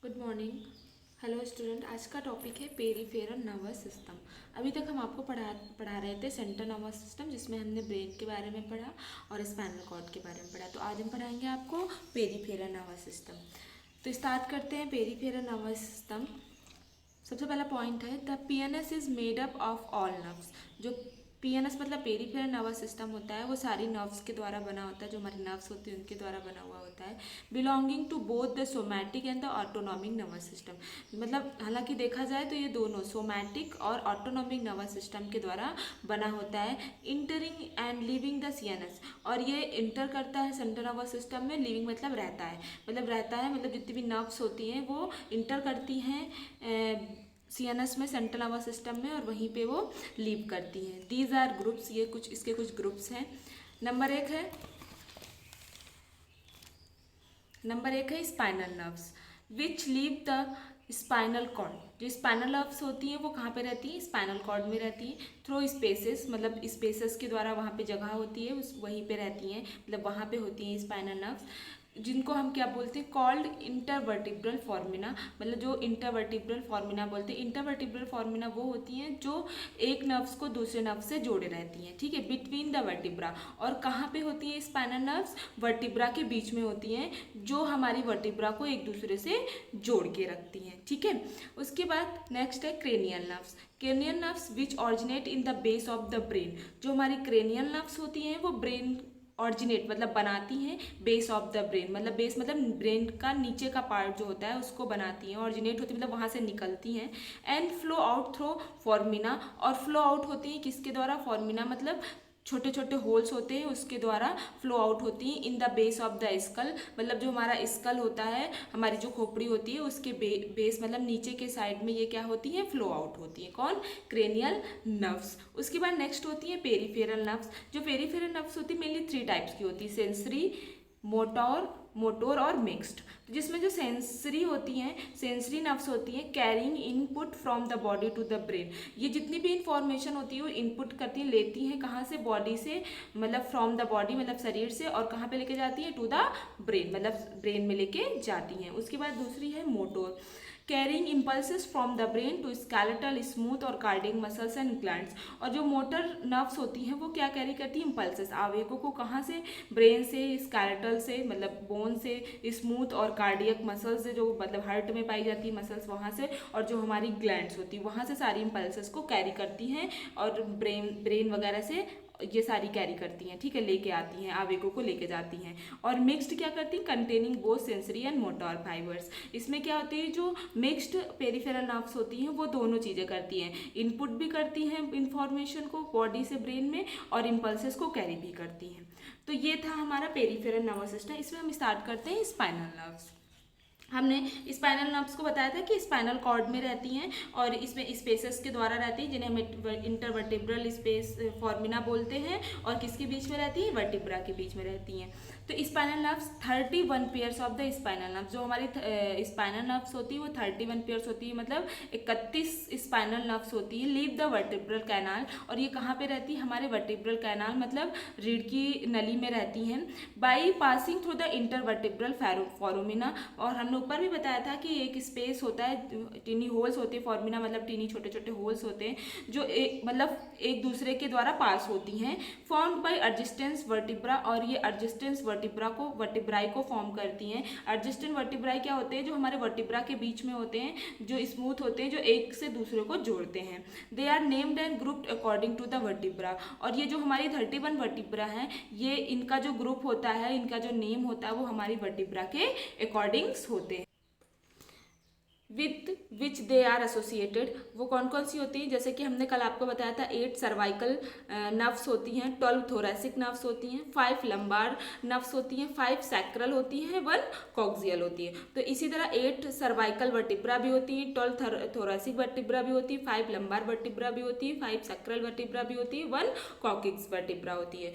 Good morning. Hello student, आज का topic है पेरिफेरल नर्वस सिस्टम। अभी तक हम आपको पढ़ा रहे थे सेंट्रल नर्वस सिस्टम, जिसमें हमने ब्रेन के बारे में पढ़ा और स्पाइनल कॉर्ड के बारे में पढ़ा। तो आज हम पढ़ाएंगे आपको पेरिफेरल नर्वस सिस्टम। तो स्टार्ट करते हैं पेरिफेरल नर्वस सिस्टम। सबसे पहला पॉइंट है the PNS is made up of all nerves. जो पीएनएस मतलब पेरिफेरल नर्वस सिस्टम होता है, वो सारी नर्व्स के द्वारा बना होता है। जो हमारी नर्व्स होती है उनके द्वारा बना हुआ होता है। Belonging to both the somatic and the autonomic nervous system. मतलब हालांकि देखा जाए तो ये दोनों सोमैटिक और ऑटोनॉमिक नर्वस सिस्टम के द्वारा बना होता है। Entering and leaving the CNS, और ये इंटर करता है सेंट्रल नर्वस सिस्टम में। लिविंग मतलब रहता है, मतलब जितनी भी नर्व्स होती हैं वो इंटर करती हैं सीएनएस में, सेंट्रल नर्वस सिस्टम में, और वहीं पे वो लीव करती हैं। दीज आर ग्रुप्स, ये कुछ इसके कुछ ग्रुप्स हैं। नंबर एक है spinal nerves which leave the spinal cord. जो स्पाइनल नर्व्स होती हैं वो कहाँ पे रहती हैं? स्पाइनल कॉर्ड में रहती हैं। थ्रो स्पेसेस, मतलब स्पेसेस के द्वारा वहाँ पे जगह होती है, उस वहीं पे रहती हैं, मतलब वहाँ पे होती हैं स्पाइनल नर्व्स, जिनको हम क्या बोलते हैं? Called intervertebral foramina. मतलब जो इंटरवर्टिब्रल फॉर्मिना बोलते हैं, इंटरवर्टिब्रल फॉर्मिना वो होती हैं जो एक नर्व्स को दूसरे नर्व से जोड़े रहती हैं, ठीक है, बिटवीन द वर्टिब्रा। और कहाँ पे होती है स्पाइनल नर्व्स? वर्टिब्रा के बीच में होती हैं, जो हमारी वर्टिब्रा को एक दूसरे से जोड़ के रखती हैं, ठीक है। उसके बाद नेक्स्ट है cranial nerves. Cranial nerves which originate in the base of the brain. जो हमारी क्रेनियल नर्व्स होती हैं वो ब्रेन ऑरिजिनेट मतलब बनाती हैं बेस ऑफ द ब्रेन। मतलब बेस मतलब ब्रेन का नीचे का पार्ट जो होता है उसको बनाती हैं। ऑरिजिनेट होती है मतलब वहाँ से निकलती हैं। एंड फ्लो आउट थ्रो फॉर्मिना, और फ्लो आउट होती हैं किसके द्वारा? फॉर्मिना मतलब छोटे छोटे होल्स होते हैं उसके द्वारा फ्लो आउट होती हैं in the base of the skull. मतलब जो हमारा स्कल होता है, हमारी जो खोपड़ी होती है उसके बेस मतलब नीचे के साइड में ये क्या होती है? फ्लो आउट होती है। कौन? Cranial nerves. उसके बाद नेक्स्ट होती है पेरिफेरल नर्व्स। जो पेरिफेरल नर्व्स होती है मेनली थ्री टाइप्स की होती है: सेंसरी, मोटोर और मिक्स्ड। तो जिसमें जो सेंसरी होती हैं, सेंसरी नर्व्स होती हैं carrying input from the body to the brain. ये जितनी भी इंफॉर्मेशन होती है वो इनपुट करती हैं, लेती हैं कहाँ से? बॉडी से, मतलब फ्रॉम द बॉडी मतलब शरीर से, और कहाँ पे लेके जाती है? टू द ब्रेन, मतलब ब्रेन में लेके जाती हैं। उसके बाद दूसरी है motor, carrying impulses from the brain to skeletal, smooth और कार्डियक मसल्स एंड ग्लैंड्स। और जो मोटर नर्व्स होती हैं वो क्या कैरी करती हैं? इम्पल्सेस, आवेगों को कहाँ से? ब्रेन से, स्केलेटल से मतलब बोन से, स्मूथ और कार्डियक मसल्स से, जो मतलब हार्ट में पाई जाती है मसल्स वहाँ से, और जो हमारी ग्लैंड्स होती है वहाँ से सारी इम्पल्सेस को कैरी करती हैं, और ब्रेन वगैरह से ये सारी कैरी करती हैं, ठीक है, लेके आती हैं, आवेगों को लेके जाती हैं। और मिक्स्ड क्या करती हैं? Containing both sensory and motor fibres. इसमें क्या होती है? जो मिक्स्ड पेरिफेरल नर्व्स होती हैं वो दोनों चीज़ें करती हैं, इनपुट भी करती हैं इंफॉर्मेशन को बॉडी से ब्रेन में, और इम्पल्सेस को कैरी भी करती हैं। तो ये था हमारा पेरिफेरल नर्वस सिस्टम। इसमें हम स्टार्ट करते हैं स्पाइनल नर्व्स। हमने स्पाइनल नर्व्स को बताया था कि स्पाइनल कॉर्ड में रहती हैं और इसमें स्पेसेस के द्वारा रहती हैं, जिन्हें हम इंटरवर्टिब्रल स्पेस फॉर्मिना बोलते हैं, और किसके बीच में रहती हैं? वर्टिब्रा के बीच में रहती हैं। तो spinal nerves 31 pairs of the spinal nerves. जो हमारी स्पाइनल नर्व्स होती है वो 31 पेयर्स होती है, मतलब 31 स्पाइनल नर्व्स होती है। लीव द वर्टिब्रल कैनाल, और ये कहाँ पे रहती है? हमारे वर्टिब्रल कैनाल मतलब रीढ़ की नली में रहती हैं। By passing through the intervertebral foramina, और हमने ऊपर भी बताया था कि एक स्पेस होता है, टीनी होल्स होते हैं, फॉर्मिना मतलब टीनी छोटे छोटे होल्स होते हैं जो मतलब एक दूसरे के द्वारा पास होती हैं, फॉर्म्ड बाय एडजेस्टेंस वर्टिब्रा। और ये एडजेस्टेंस वर्टिब्राई को फॉर्म करती हैं। एडजेस्टेंट वर्टिब्राई क्या होते हैं? जो हमारे वर्टिब्रा के बीच में होते हैं, जो स्मूथ होते हैं, जो एक से दूसरे को जोड़ते हैं। They are named and grouped according to the vertebra. और ये जो हमारी 31 वर्टिब्रा हैं, ये इनका जो ग्रुप होता है, इनका जो नेम होता है वो हमारी वर्टिब्रा के अकॉर्डिंग्स होते हैं। With which they are associated, वो कौन कौन सी होती हैं? जैसे कि हमने कल आपको बताया था 8 सर्वाइकल नर्व्स होती हैं, 12 थोरैसिक नर्व्स होती हैं, 5 लंबार नर्व्स होती हैं, 5 सैक्रल होती हैं, 1 कॉक्सियल होती है। तो इसी तरह 8 सर्वाइकल वर्टिब्रा भी होती हैं, 12 थोरैसिक वर्टिब्रा भी होती है, 5 लंबार वर्टिब्रा भी होती है, 5 सैक्रल वर्टिब्रा भी होती है, 1 कॉक्सियल वर्टिब्रा होती है।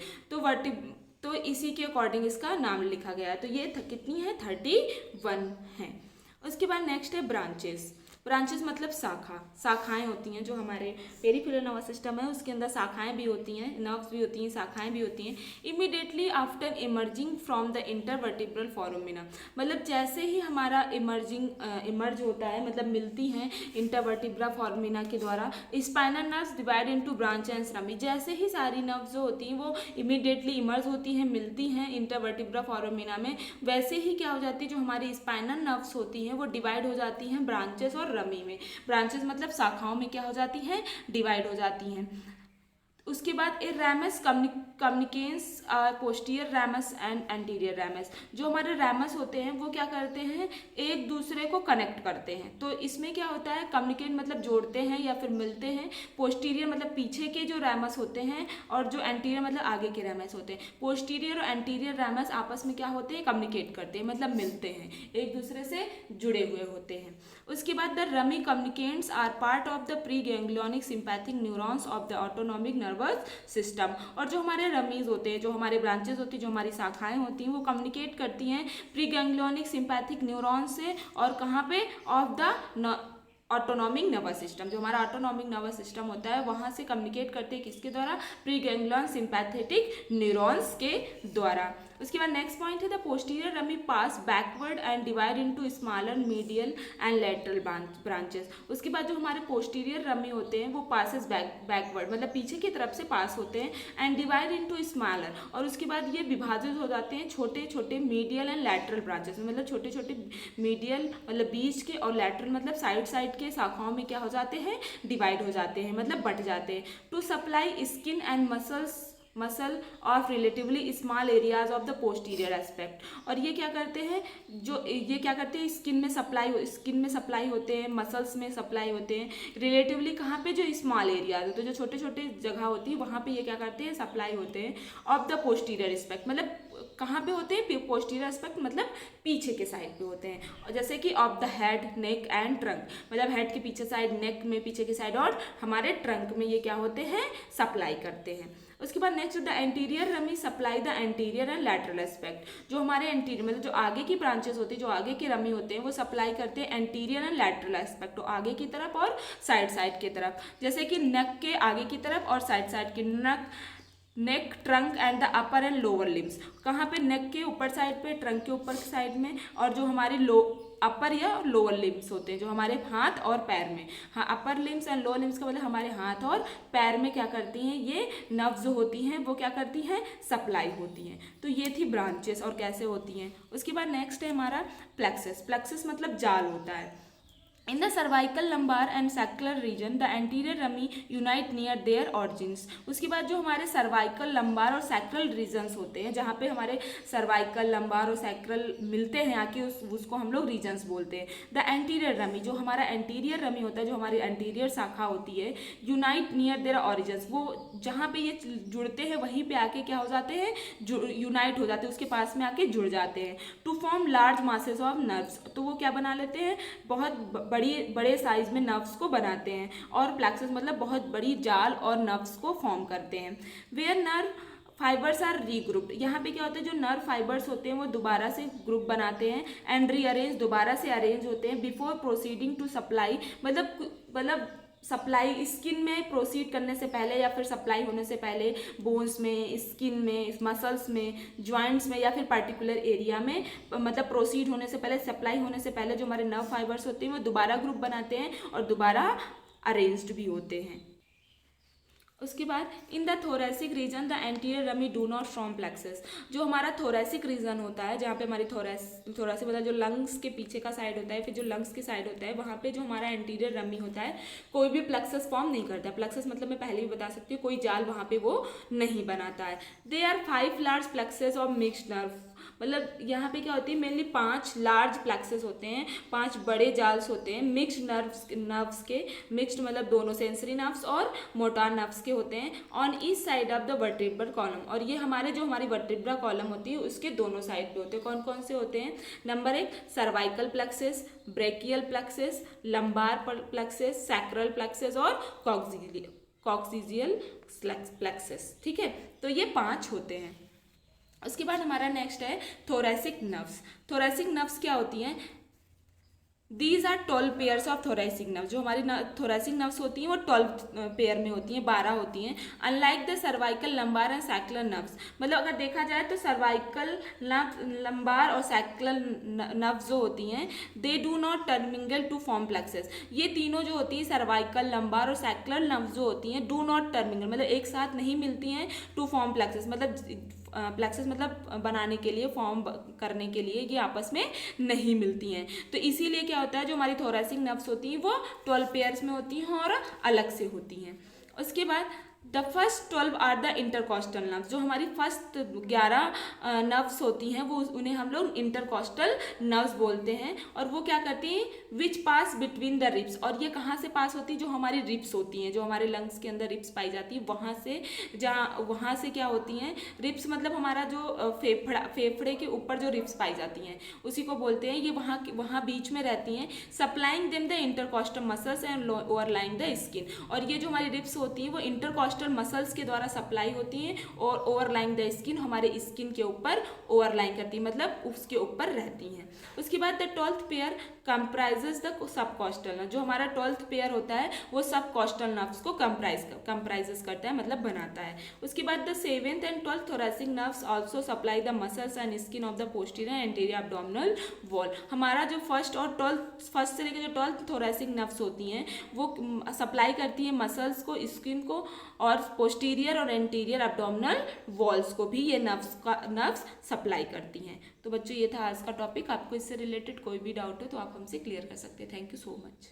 तो इसी के अकॉर्डिंग इसका नाम लिखा गया है। तो ये कितनी है? 31 है। उसके बाद नेक्स्ट है ब्रांचेस। ब्रांचेस मतलब शाखा, शाखाएं होती हैं। जो हमारे पेरिफेरल नर्वस सिस्टम है उसके अंदर शाखाएं भी होती हैं, नर्व्स भी होती हैं, शाखाएं भी होती हैं। Immediately after emerging from the intervertebral foramina, मतलब जैसे ही हमारा इमर्ज होता है, मतलब मिलती हैं इंटरवर्टिब्रल फोरामिना के द्वारा, spinal nerves divide into branch and rummy, जैसे ही सारी नर्व्स जो होती हैं वो इमीडिएटली इमर्ज होती हैं, मिलती हैं इंटरवर्टिब्रल फोरामिना में, वैसे ही क्या हो जाती है, जो हमारी स्पाइनल नर्व्स होती हैं वो डिवाइड हो जाती हैं ब्रांचेस और रमी में। ब्रांचेस मतलब शाखाओं में क्या हो जाती हैं, डिवाइड हो जाती हैं। उसके बाद a ramus communicans posterior ramus and anterior ramus, जो हमारे रैमस होते हैं वो क्या करते हैं, एक दूसरे को कनेक्ट करते हैं। तो इसमें क्या होता है, कम्युनिकेट मतलब जोड़ते हैं या फिर मिलते हैं, पोस्टीरियर मतलब पीछे के जो रैमस होते हैं, और जो एंटीरियर मतलब आगे के रैमस होते हैं। पोस्टीरियर और एंटीरियर रैमस आपस में क्या होते हैं, कम्युनिकेट करते हैं, मतलब मिलते हैं, एक दूसरे से जुड़े हुए होते हैं। उसके बाद the rami communicantes are part of the preganglionic sympathetic neurons of the autonomic nervous system. और जो हमारे रमीज होते हैं, जो हमारे ब्रांचेस होती हैं, जो हमारी शाखाएं होती हैं, वो कम्युनिकेट करती हैं प्री गैंग्लियोनिक सिंपैथिक न्यूरॉन्स से, और कहाँ पे, of the autonomic nervous system, जो हमारा ऑटोनॉमिक नर्वस सिस्टम होता है वहाँ से कम्युनिकेट करते हैं, किसके द्वारा, प्री गैंग्लियन सिंपैथेटिक न्यूरॉन्स के द्वारा। उसके बाद नेक्स्ट पॉइंट है the posterior rummy pass backward and divide into smaller medial and lateral branches. उसके बाद जो हमारे पोस्टीरियर रमी होते हैं वो पासेस बैकवर्ड मतलब पीछे की तरफ से पास होते हैं, एंड डिवाइड इनटू स्मॉलर, और उसके बाद ये विभाजित हो जाते हैं छोटे छोटे मीडियल एंड लैटरल ब्रांचेस में, मतलब छोटे छोटे मीडियल मतलब बीच के, और लैटरल मतलब साइड के शाखाओं में क्या हो जाते हैं, डिवाइड हो जाते हैं, मतलब बट जाते हैं। To supply skin and muscle of relatively small areas of the posterior aspect. और ये क्या करते हैं, स्किन में सप्लाई होते हैं, मसल्स में सप्लाई होते हैं, रिलेटिवली कहाँ पे, जो स्मॉल एरियाज होते हैं, जो छोटे छोटे जगह होती है वहाँ पे ये क्या करते हैं, सप्लाई होते हैं ऑफ द पोस्टीरियर एस्पेक्ट, मतलब कहाँ पे होते हैं, पोस्टीरियर एस्पेक्ट मतलब पीछे के साइड पे होते हैं। और जैसे कि of the head, neck and trunk, मतलब हेड के पीछे साइड, नेक में पीछे की साइड, और हमारे ट्रंक में ये क्या होते हैं, सप्लाई करते हैं। उसके बाद next the anterior rummy supply the anterior and lateral aspect, जो हमारे एंटीरियर मतलब जो आगे की ब्रांचेस होती है, जो आगे के रमी होते हैं वो सप्लाई करते हैं एंटीरियर एंड लैटरल एस्पेक्ट, तो आगे की तरफ और साइड की तरफ, जैसे कि नेक के आगे की तरफ और साइड की, neck, trunk and the upper and lower limbs, कहाँ पे, नेक के ऊपर साइड पे, ट्रंक के ऊपर साइड में, और जो हमारी अपर या लोअर लिम्स होते हैं, जो हमारे हाथ और पैर में, हाँ upper limbs and lower limbs का मतलब हमारे हाथ और पैर में क्या करती हैं, ये नर्व्स जो होती हैं वो क्या करती हैं, सप्लाई होती हैं। तो ये थी ब्रांचेस और कैसे होती हैं। उसके बाद नेक्स्ट है हमारा प्लेक्सस। प्लेक्सस मतलब जाल होता है। In the cervical, lumbar and sacral region, the anterior rami unite near their origins. उसके बाद जो हमारे सर्वाइकल, लंबार और सैक्रल रीजन्स होते हैं, जहाँ पे हमारे सर्वाइकल, लंबार और सैक्रल मिलते हैं आके, उसको हम लोग रीजन्स बोलते हैं। द एंटीरियर रमी, जो हमारा एंटीरियर रमी होता है, जो हमारी एंटीरियर शाखा होती है, यूनाइट नियर देयर ऑरिजिन्स, वो जहाँ पे ये जुड़ते हैं वहीं पे आके क्या हो जाते हैं, यूनाइट हो जाते हैं, उसके पास में आके जुड़ जाते हैं। To form large masses of nerves, तो वो क्या बना लेते हैं, बहुत बड़े साइज में नर्व्स को बनाते हैं, और प्लेक्सस मतलब बहुत बड़ी जाल और नर्व्स को फॉर्म करते हैं। वेयर नर्व फाइबर्स आर रीग्रुप्ड, यहाँ पे क्या होता है, जो नर्व फाइबर्स होते हैं वो दोबारा से ग्रुप बनाते हैं, एंड रीअरेंज, दोबारा से अरेंज होते हैं, बिफोर प्रोसीडिंग टू सप्लाई, मतलब सप्लाई स्किन में प्रोसीड करने से पहले या फिर सप्लाई होने से पहले बोन्स में, स्किन में, मसल्स में, जॉइंट्स में या फिर पर्टिकुलर एरिया में, मतलब प्रोसीड होने से पहले, सप्लाई होने से पहले जो हमारे नर्व फाइबर्स होते हैं वो दोबारा ग्रुप बनाते हैं और दोबारा अरेंज्ड भी होते हैं। उसके बाद in the thoracic region the anterior rummy do not form plexus, जो हमारा थोरेसिक रीजन होता है, जहाँ पे हमारी थोरेसिक मतलब जो लंग्स के पीछे का साइड होता है, फिर जो लंग्स के साइड होता है, वहाँ पे जो हमारा एंटीरियर रमी होता है कोई भी प्लेक्सस फॉर्म नहीं करता। प्लेक्सस मतलब मैं पहले भी बता सकती हूँ, कोई जाल वहाँ पे वो नहीं बनाता है। They are 5 large plexus of mixed nerve, मतलब यहाँ पे क्या होती है, मेनली 5 लार्ज प्लेक्सस होते हैं, 5 बड़े जाल्स होते हैं मिक्स्ड नर्व्स के, मिक्स्ड मतलब दोनों सेंसरी नर्व्स और मोटार नर्व्स के होते हैं, on each side of the vertebral column, और ये हमारी वर्टेब्रल कॉलम होती है उसके दोनों साइड पे होते हैं। कौन कौन से होते हैं, number 1 cervical plexus, brachial plexus, lumbar plexus, sacral plexus और कॉक्सिजियल प्लेक्सस, ठीक है, तो ये 5 होते हैं। उसके बाद हमारा नेक्स्ट है थोरेसिक नर्व्स। थोरेसिक नर्व्स क्या होती हैं, these are 12 pairs of thoracic nerve. जो हमारी थोरेसिक नर्व्स होती हैं वो 12 पेयर में होती हैं, 12 होती हैं। Unlike the cervical, lumbar and sacral nerves, मतलब अगर देखा जाए तो सर्वाइकल लंबार और सैकुलर नर्व्स जो होती हैं they do not terminate to form plexuses. ये तीनों जो होती हैं सर्वाइकल, लंबार और सैकुलर नर्व्स जो होती हैं डू नॉट टर्मिंगल, मतलब एक साथ नहीं मिलती हैं टू फॉर्म प्लेक्सेस, मतलब प्लेक्सेस मतलब बनाने के लिए, फॉर्म करने के लिए ये आपस में नहीं मिलती हैं। तो इसीलिए क्या होता है, जो हमारी थोरेसिक नर्व्स होती हैं वो 12 पेयर्स में होती हैं और अलग से होती हैं। उसके बाद the first 12 are the intercostal nerves. जो हमारी फर्स्ट 11 नर्व्स होती हैं वो उन्हें हम लोग इंटरकॉस्टल नर्व्स बोलते हैं। और वो क्या करती हैं, विच पास बिटवीन द रिब्स, और ये कहाँ से पास होती है, जो हमारी रिब्स होती हैं, जो हमारे लंग्स के अंदर रिब्स पाई जाती है वहाँ से, जहाँ वहाँ से क्या होती हैं रिब्स, मतलब हमारा जो फेफड़े के ऊपर जो रिब्स पाई जाती हैं उसी को बोलते हैं, ये वहाँ बीच में रहती हैं। Supplying them the intercostal muscles and overlying the skin. और ये जो हमारी रिब्स होती हैं वो इंटरकॉस्टल मसल्स के द्वारा सप्लाई होती हैं और ओवरलाइंग द स्किन, हमारे स्किन के ऊपर ओवरलाइंग करती है, मतलब उसके ऊपर रहती हैं। उसके बाद the 12th pair comprises the subcostal nerve. जो हमारा 12th पेयर होता है वो सबकॉस्टल नर्व्स को कंप्राइजेस करता है, मतलब बनाता है। उसके बाद the 7th and 12th thoracic nerves also supply the muscles and skin of the posterior anterior abdominal wall. हमारा जो फर्स्ट से लेकर जो 12th थोरेसिक नर्व्स होती हैं वो सप्लाई करती हैं मसल्स को, स्किन को और पोस्टीरियर और एंटीरियर एब्डोमिनल वॉल्स को भी ये नर्व्स सप्लाई करती हैं। तो बच्चों ये था आज का टॉपिक। आपको इससे रिलेटेड कोई भी डाउट हो तो आप हमसे क्लियर कर सकते हैं। Thank you so much.